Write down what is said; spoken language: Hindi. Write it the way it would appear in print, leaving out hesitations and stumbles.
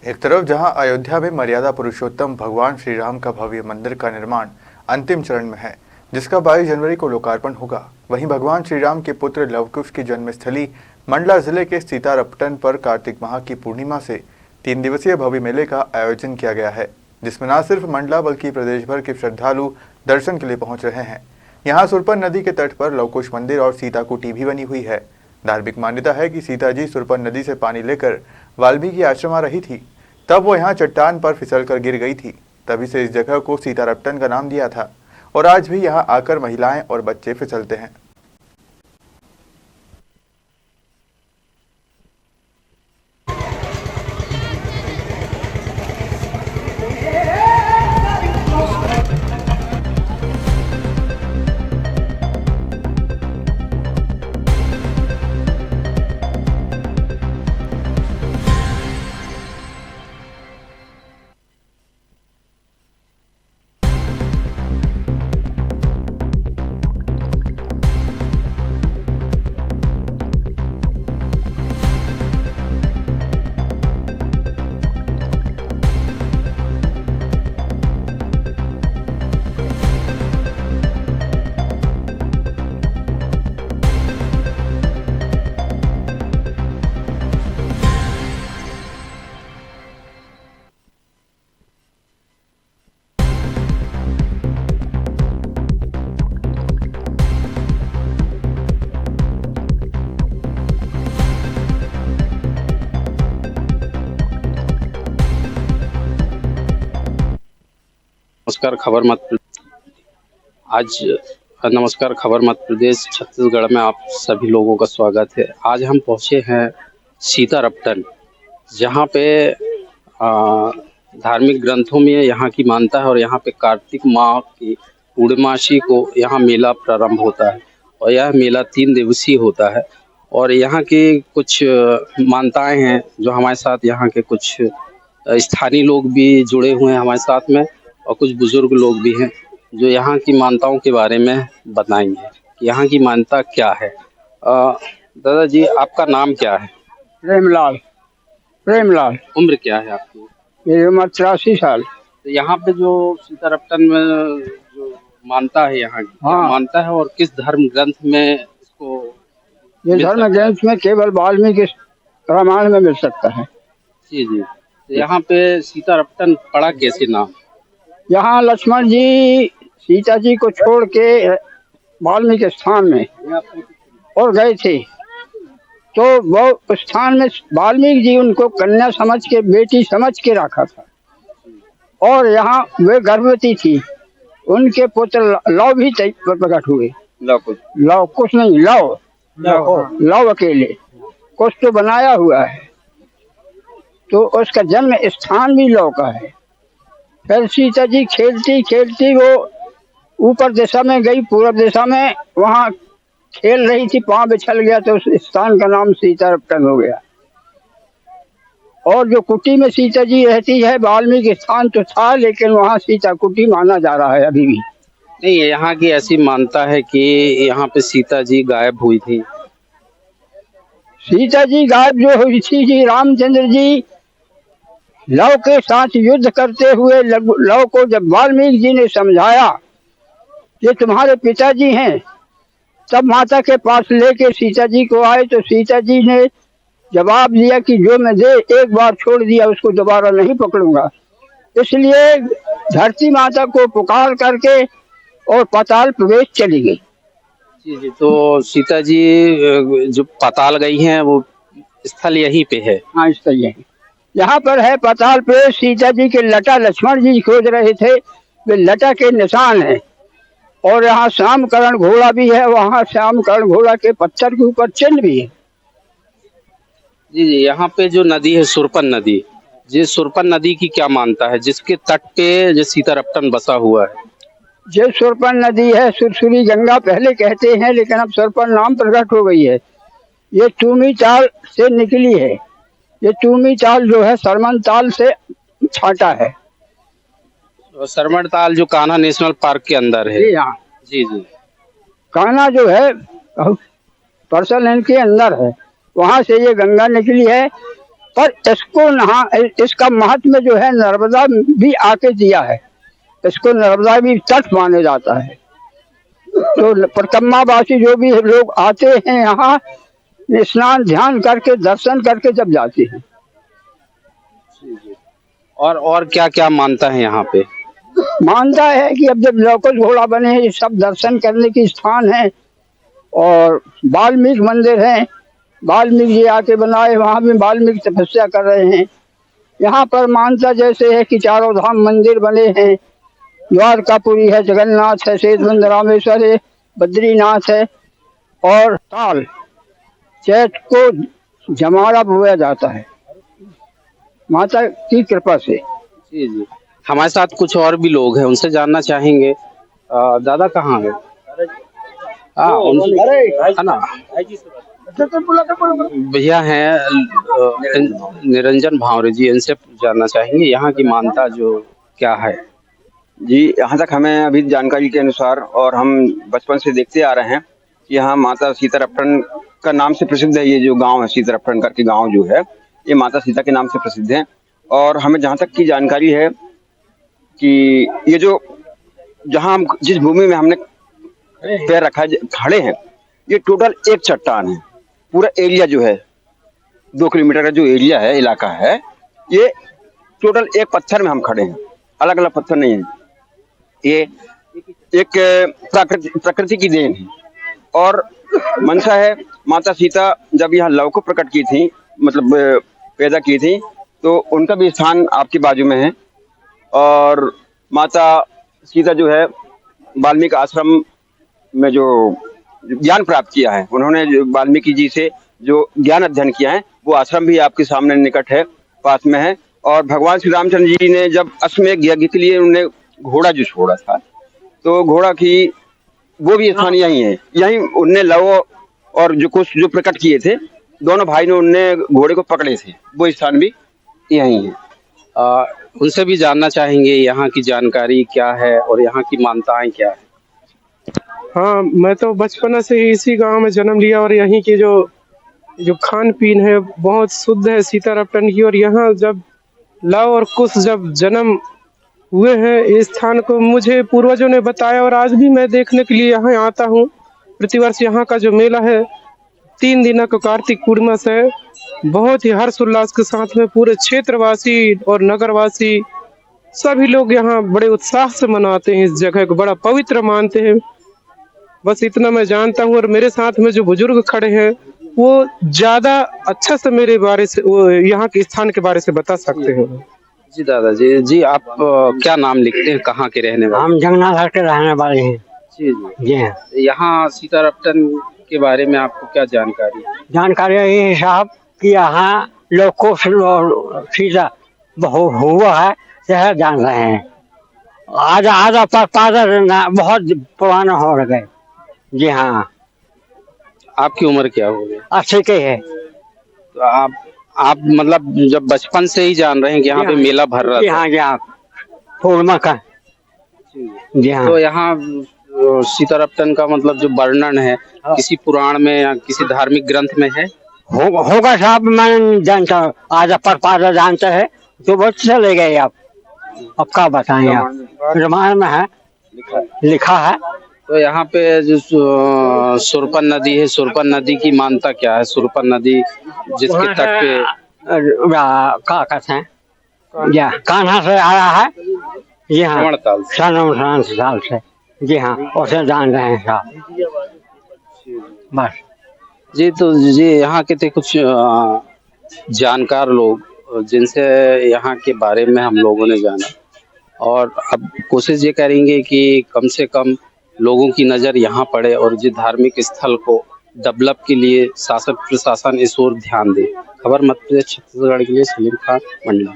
एक तरफ जहां अयोध्या में मर्यादा पुरुषोत्तम भगवान श्री राम का भव्य मंदिर का निर्माण अंतिम चरण में है, जिसका 22 जनवरी को लोकार्पण होगा, वहीं भगवान श्री राम के पुत्र लवकुश की जन्मस्थली मंडला जिले के सीतारपटन पर कार्तिक माह की पूर्णिमा से 3 दिवसीय भव्य मेले का आयोजन किया गया है, जिसमें न सिर्फ मंडला बल्कि प्रदेश भर के श्रद्धालु दर्शन के लिए पहुंच रहे हैं। यहाँ सुरपन नदी के तट पर लवकुश मंदिर और सीता कुटी भी बनी हुई है। धार्मिक मान्यता है कि सीता जी सुरपन नदी से पानी लेकर वाल्मीकि आश्रम आ रही थी, तब वो यहाँ चट्टान पर फिसलकर गिर गई थी। तभी से इस जगह को सीतारपटन का नाम दिया था और आज भी यहाँ आकर महिलाएं और बच्चे फिसलते हैं। नमस्कार खबर मध्य प्रदेश छत्तीसगढ़ में आप सभी लोगों का स्वागत है। आज हम पहुंचे हैं सीतारपटन, जहां पे धार्मिक ग्रंथों में यहाँ की मान्यता है और यहाँ पे कार्तिक माह की पूर्णिमासी को यहाँ मेला प्रारंभ होता है और यह मेला 3 दिवसीय होता है। और यहाँ की कुछ मान्यताएं हैं जो हमारे साथ यहाँ के कुछ स्थानीय लोग भी जुड़े हुए हैं हमारे साथ में, और कुछ बुजुर्ग लोग भी हैं जो यहाँ की मान्यताओं के बारे में बताएंगे कि यहाँ की मान्यता क्या है। दादा जी, आपका नाम क्या है? प्रेमलाल। प्रेमलाल। उम्र क्या है आपकी? मेरी उम्र 83 साल। तो यहाँ पे जो सीतारपटन में जो मान्यता है यहाँ की, क्या मान्यता है और किस धर्म ग्रंथ में इसको? ये धर्म ग्रंथ में केवल वाल्मीकि रामायण में मिल सकता है। जी जी। तो यहाँ पे सीतारपटन पड़ा कैसे नाम? यहाँ लक्ष्मण जी सीता जी को छोड़ के वाल्मीकि स्थान में और गए थे, तो वो स्थान में वाल्मीकि जी उनको कन्या समझ के, बेटी समझ के रखा था। और यहाँ वे गर्भवती थी, उनके पुत्र लव भी प्रकट हुए। लव कुछ नहीं, लव अकेले कुछ तो बनाया हुआ है, तो उसका जन्म स्थान भी लव का है। फिर सीता जी खेलती खेलती वो ऊपर दिशा में गई, पूर्व दिशा में, वहाँ खेल रही थी, पांव बिछल गया तो उस स्थान का नाम सीतारपटन हो गया। और जो कुटी में सीता जी रहती है, वाल्मीकि स्थान तो था लेकिन वहाँ सीता कुटी माना जा रहा है अभी भी। नहीं, यहाँ की ऐसी मान्यता है कि यहाँ पे सीता जी गायब हुई थी। सीता जी गायब जो हुई थी जी, रामचंद्र जी लव के साथ युद्ध करते हुए लव को जब वाल्मीकि जी ने समझाया ये तुम्हारे पिताजी हैं, तब माता के पास लेके सीता जी को आए, तो सीता जी ने जवाब दिया कि जो मैं एक बार छोड़ दिया उसको दोबारा नहीं पकड़ूंगा। इसलिए धरती माता को पुकार करके और पाताल प्रवेश चली गई। जी जी। तो सीता जी जो पाताल गई हैं वो स्थल यहीं पे है? हाँ, स्थल यहीं यहाँ पर है पाताल प्रवेश। सीता जी के लटा लक्ष्मण जी खोज रहे थे, वे लटा के निशान है। और यहाँ श्यामकरण घोड़ा भी है, वहाँ श्यामकरण घोड़ा के पत्थर के ऊपर चिन्ह भी है। जी जी। यहाँ पे जो नदी है सुरपन नदी, ये सुरपन नदी की क्या मान्यता है जिसके तट पे जो सीतारपटन बसा हुआ है? ये सुरपन नदी है, सुरसुरी गंगा पहले कहते हैं, लेकिन अब सुरपन नाम प्रकट हो गई है। ये टूमी ताल से निकली है। ये टूमी ताल जो है सरमन ताल से छाटा है। सरमन ताल जो कान्हा नेशनल पार्क के अंदर है? जी हाँ। जी जी। कान्हा जो है पर्सल के अंदर है, वहाँ से ये गंगा निकली है पर इसको इसका महत्व जो है नर्मदा भी आके दिया है, इसको नर्मदा भी तट माना जाता है। तो परिक्रमावासी जो भी लोग आते हैं यहाँ स्नान ध्यान करके दर्शन करके जब जाते हैं। और क्या क्या मानता है यहाँ पे? मानता है कि अब जब लवकुश घोड़ा बने हैं ये सब दर्शन करने की स्थान है। और वाल्मीकि मंदिर है, वाल्मीकि जी आके बनाए, वहाँ भी वाल्मीकि तपस्या कर रहे हैं। यहाँ पर मानता जैसे है कि चारों धाम मंदिर बने हैं, द्वारकापुरी है, जगन्नाथ है, सेतुबंध रामेश्वर है, बद्रीनाथ है। और ताल चैत को जमारा बोया जाता है माता की कृपा से। जी जी, हमारे साथ कुछ और भी लोग हैं, उनसे जानना चाहेंगे। दादा कहाँ है? है ना, भैया हैं निरंजन भावरे जी, इनसे जानना चाहेंगे यहाँ की मान्यता जो क्या है। जी, यहाँ तक हमें अभी जानकारी के अनुसार और हम बचपन से देखते आ रहे हैं कि यहाँ माता सीतारपटन का नाम से प्रसिद्ध है। ये जो गांव है सीतारपटन करके गांव जो है ये माता सीता के नाम से प्रसिद्ध है। और हमें जहाँ तक की जानकारी है कि ये जो जहाँ हम जिस भूमि में हमने पैर रखा खड़े हैं ये टोटल एक चट्टान है। पूरा एरिया जो है 2 किलोमीटर का जो एरिया है इलाका है ये टोटल एक पत्थर में हम खड़े हैं, अलग अलग पत्थर नहीं है। ये एक प्रकृति की देन है। और मंशा है माता सीता जब यहाँ लव को प्रकट की थी, मतलब पैदा की थी, तो उनका भी स्थान आपके बाजू में है। और माता सीता जो है वाल्मीकि आश्रम में जो ज्ञान प्राप्त किया है, उन्होंने वाल्मीकि जी से जो ज्ञान अध्ययन किया है वो आश्रम भी आपके सामने निकट है, पास में है। और भगवान श्री रामचंद्र जी ने जब अश्वमेध यज्ञ के लिए उन्होंने घोड़ा जो छोड़ा था, तो घोड़ा की वो भी स्थान यही है। यही उनने लव और जो कुछ जो प्रकट किए थे, दोनों भाई ने उनने घोड़े को पकड़े थे, वो स्थान भी यही है। उनसे भी जानना चाहेंगे यहाँ की जानकारी क्या है और यहाँ की मान्यताएं क्या है। हाँ, मैं तो बचपन से ही इसी गांव में जन्म लिया और यहीं की जो खान पीन है बहुत शुद्ध है सीतारपटन की। और यहाँ जब लव और कुश जब जन्म हुए हैं, इस स्थान को मुझे पूर्वजों ने बताया और आज भी मैं देखने के लिए यहाँ आता हूँ। प्रतिवर्ष यहाँ का जो मेला है 3 दिनों का कार्तिक पूर्णिमा से बहुत ही हर्ष उल्लास के साथ में पूरे क्षेत्रवासी और नगरवासी सभी लोग यहाँ बड़े उत्साह से मनाते हैं। इस जगह को बड़ा पवित्र मानते हैं। बस इतना मैं जानता हूँ। और मेरे साथ में जो बुजुर्ग खड़े हैं वो ज्यादा अच्छा से मेरे बारे से, वो यहाँ के स्थान के बारे से बता सकते हैं। जी दादा जी, जी आप क्या नाम लिखते हैं, कहाँ के रहने वाले? हम जंगनाघाट के रहने वाले हैं। जी जी हाँ। यहाँ सीतारपटन के बारे में आपको क्या जानकारी? जानकारी ये है साहब कि यहाँ लवकुश और सीता हुआ है, यह जान रहे हैं। आज बहुत पुराना हो गए। जी हाँ। आपकी उम्र क्या हो गई? 80 के है। तो आप मतलब जब बचपन से ही जान रहे हैं कि यहाँ पे मेला भर रहा जी हाँ, जी हाँ, पूर्णिमा का। जी हाँ। तो यहाँ सीतारपटन का मतलब जो वर्णन है किसी पुराण में या किसी धार्मिक ग्रंथ में है? होगा साहब, मैं जानता हूँ। आज पर जानते हैं तो बहुत चले गए। आप अब क्या बताएं, आप रामायण में है लिखा है। तो यहाँ पे जो सुरपन नदी है, सुरपन नदी की मान्यता क्या है? सुरपन नदी जिसके तट पे क्या कहते हैं, कान्हा से आया है। जी हाँ, साल से। जी हाँ, उसे जान रहे हैं साहब। बस जी। तो जी यहाँ के थे कुछ जानकार लोग जिनसे यहाँ के बारे में हम लोगों ने जाना, और अब कोशिश ये करेंगे कि कम से कम लोगों की नज़र यहाँ पड़े और जिस धार्मिक स्थल को डेवलप के लिए शासन प्रशासन इस ओर ध्यान दे। खबर मध्य प्रदेश छत्तीसगढ़ के लिए सलीम खान, मंडला।